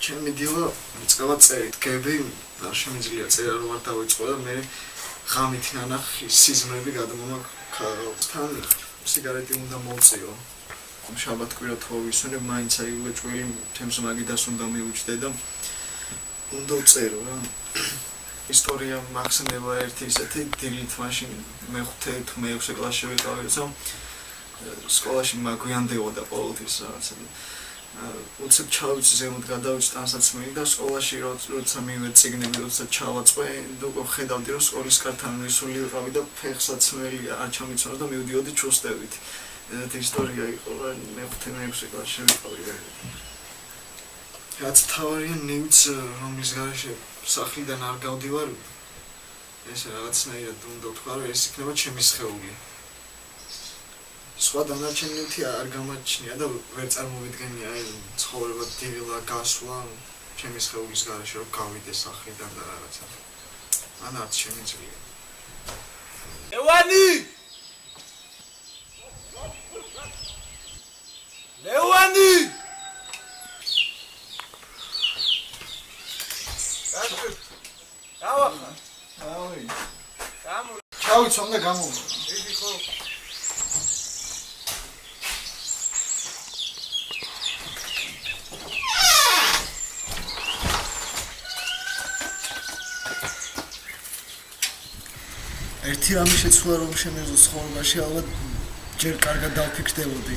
ჩემი დილა მიწკავა წერით გები არ შემიძლია წერა რომ არ დავიწყო და მე ღამით ნანახი სიზმრები გადმომაქ თან სიგარეტი უნდა მოვწიო შაბათ-კვირა თუ ვისუნებ მაინც აი უეჭველი თემს მაგიდას უნდა მივუჭდე და უნდა ვწერო რა ისტორია მახსენდება ერთი ისეთი დილით მაშინ მე-5 თუ მე-6 კლასში ვიყავი როცა სკოლაში მაგვიანდებოდა ყოველთვის რაღაცა უცებ ჩავიცი ზემოთ გადავიცი ტანსაცმელი და სკოლაში როცა მივე წიგნები როცა ჩავაწყვე და ხედავდი რომ სკოლის კართან მისული ვიყავი და ფეხსაცმელი არ ჩამიცონა და მივდიოდი ჩუსტევით ეს ისტორია იყო რა მე-5 კლასში ვიყავი რაც თავარია ნივც რომლის გარეშე სახლიდან არ გავდივარ ეს რაღაცნაირად უნდა ვთქვა რომ ეს იქნება ჩემი სხეული სხვა დანარჩენი ნივთი არ გამაჩნია და ვერ წარმოვიდგენია აი ცხოვრება დილა გასვლა ჩემი სხეულის გარეშე რომ გავიდე სახლიდან და რაღაცა ან არც შემიძლია ლევანი გავახა ავი ჩავიცომ და გამოვა იგი ხო ერთი რამე შეცვლა რომ შემეძლო ცხოვრებაში ალბათ ჯერ კარგად დავფიქრდებოდი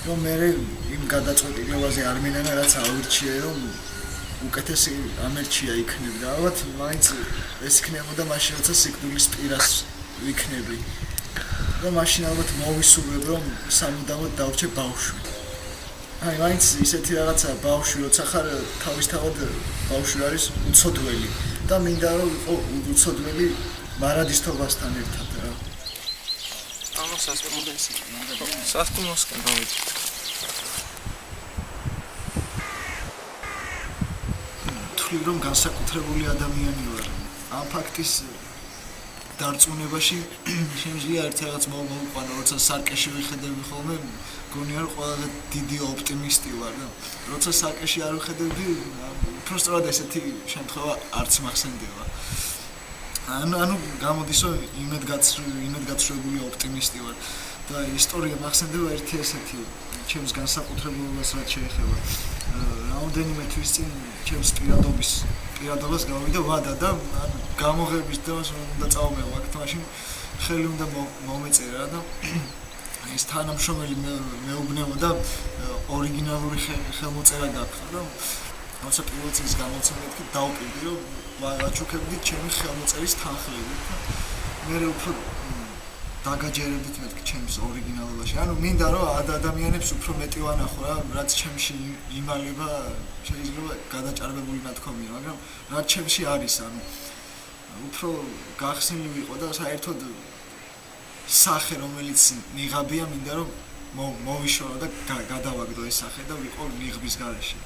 რომ მე იმ გადაწყვეტილებაზე არ მინანა რაც ავირჩიე რომ უკეთესი ამერჩია იქნები და ალბათ მაინც ეს იქნებოდა მაშინ როცა სიკვდილის პირას ვიქნები და მაშინ ალბათ მოვისურვებ რომ სამუდამოდ დავრჩე ბავშვი აი მაინც ისეთი რაღაცა ბავშვი როცა ხარ თავისთავად ბავშვი არის უცოდველი და მინდა რომ იყო უცოდველი მარადისტობასთან ერთად რა. ამას სასტუმროსკენ გავიდით. თვლი რომ განსაკუთრებული ადამიანი ვარ. ამ ფაქტის დარწმუნებაში შემიძლია ერთ რაღაც მოვიყვანო, როცა სარკეში ვიხედები ხოლმე, გონია რომ ყველაზე დიდი ოპტიმისტი ვარ და როცა სარკეში არ ვიხედები, უბრალოდ ესეთი შემთხვევა არც მახსენდება. ანუ გამოდის რომ იმედგაცრუებული ოპტიმისტი ვარ და ისტორია მახსენდება ერთი ესეთი ჩემს განსაკუთრებულობას რაც შეეხება რაოდენიმე თვის წინ ჩემს პირადობას გავიდა ვადა და გამოღების დროს უნდა წავმეო აქ მაშინ ხელი უნდა მომეწერა და ეს თანამშრომელი მეუბნებოდა ორიგინალური ხელმოწერა გაქვს და როცა პირველ წელს გამოცემით დავყიდი რომ ვაჩუქებდით ჩემი ხელმოწერის თანხლებით და მე უფრო დაგაჯერებდით მეთქი ჩემს ორიგინალობაში ანუ მინდა რომ ადამიანებს უფრო მეტი ვანახო რა რაც ჩემში იმალება შეიძლება გადაჭარბებული ნათქვამია მაგრამ რაც ჩემში არის ანუ უფრო გახსნილი ვიყო და საერთოდ სახე რომელიც ნიღაბია მინდა რომ მოვიშორო და გადავაგდო ეს სახე და ვიყო ნიღბის გარეშე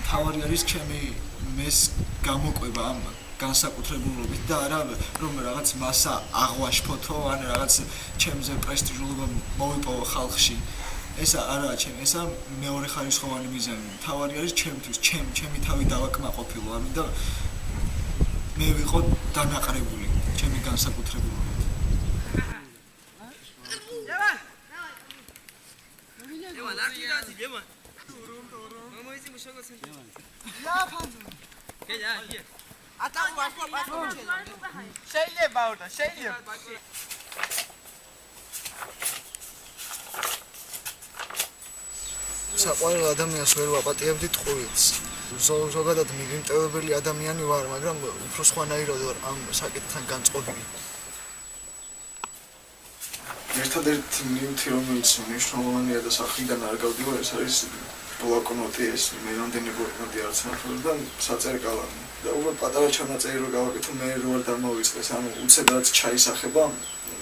თავარი არის ჩემი მეს გამოყვება ამ განსაკუთრებულობით და არა რომ რაღაც მასა აღვაშფოთო ან რაღაც ჩემზე პრესტიჟულობა მოვიპოვო ხალხში ეს არაა ჩემი ესა მეორე ხარისხოვანი მიზანი თავარი არის ჩემთვის ჩემი თავი დავაკმაყოფილო ამიტომ მე ვიყო დანაყრებული ჩემი განსაკუთრებულობით საყვარელ ადამიანს ვერ ვაპატიებდი ტყუილს. ზოგადად მიგიმტევებელი ადამიანი ვარ, მაგრამ უფრო სხვანაირად ვარ ამ საკითხთან განწყობილი. ერთადერთი ნივთი რომელიც მნიშვნელოვანია და სახლიდან არ გავდივარ ეს არის ბლოკნოტი ეს მე რამდენი ბლოკნოტი არც მართლა და საწერ კალამი და უბრალოდ პატარა ჩანაწერი რო გავაკეთო მე რო არ დამოვიწყეს ანუ უცებ რაც ჩაისახება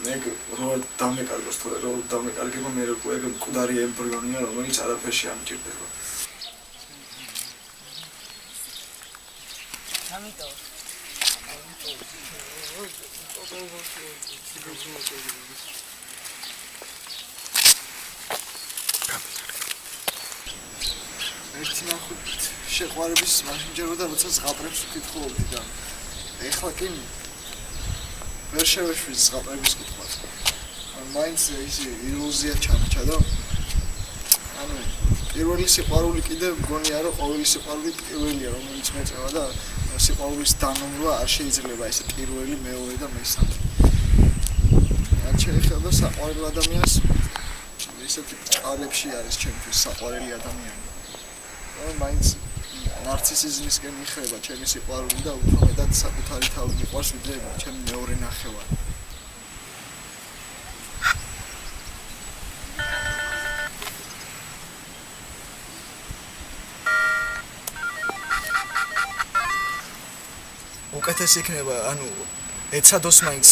მე რო არ დამეკარგოს თორე რო დამეკარგება მე რო ეგ მკვდარი ემბრიონია რომელიც არაფერში არ მჭირდება ამიტომ ერთი ნახოთ შეყვარების მაშინჯეროდა როცა ზღაპრებს ვკითხულობდი და ეხლა კი ვერ შევეშვი ზღაპრების კითხვას. მაინც ის ილუზია ჩამრჩა და ანუ პირველი სიყვარული კიდე მგონია რომ ყოველი სიყვარული პირველია რომელიც მეწევა და სიყვარულის დანომრვა არ შეიძლება ესე პირველი მეორე და მესამე. ან შეიძლება საყვარელ ადამიანს ისეთი წყალებში არის ჩემთვის საყვარელი ადამიანი. მაინც ნარცისიზმისკენ იხება ჩემი სიყვარული და უფრო მეტად საკუთარი თავი მიყვარს ვიდრე ჩემი მეორე ნახევარი. უკეთეს იქნება, ანუ ეცადოს მაინც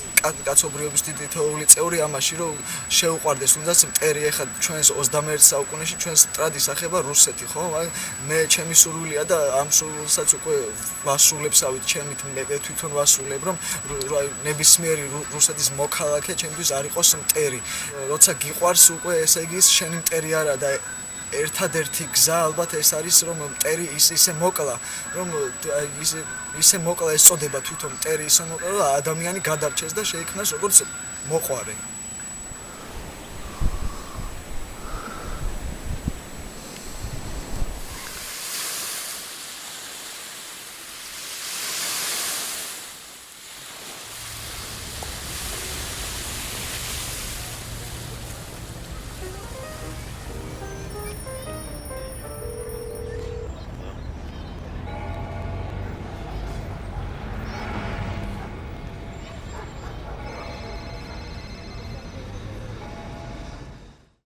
კაცობრიობის დიდი თეორიული წევრი ამაში, რომ შეუყვარდეს თუნდაც მტერი ახლა ჩვენს 21 საუკუნეში ჩვენს სტრადის ახება რუსეთი, ხო? მე ჩემი სურვილია და ამ სურვილსაც უკვე ვასრულებსავით, ჩემით მე თვითონ ვასრულებ, რომ ნებისმიერი რუსეთის მოქალაქე ჩემთვის არ იყოს მტერი. როცა გიყვარს უკვე ესე იგი შენი მტერი არა და ერთადერთი გზა ალბათ ეს არის რომ მტერი ისე მოკლა რომ ისე მოკლა ეს წოდება თვითონ მტერი ისე მოკლა რომ ადამიანი გადარჩეს და შეიქმნას როგორც მოყვარე.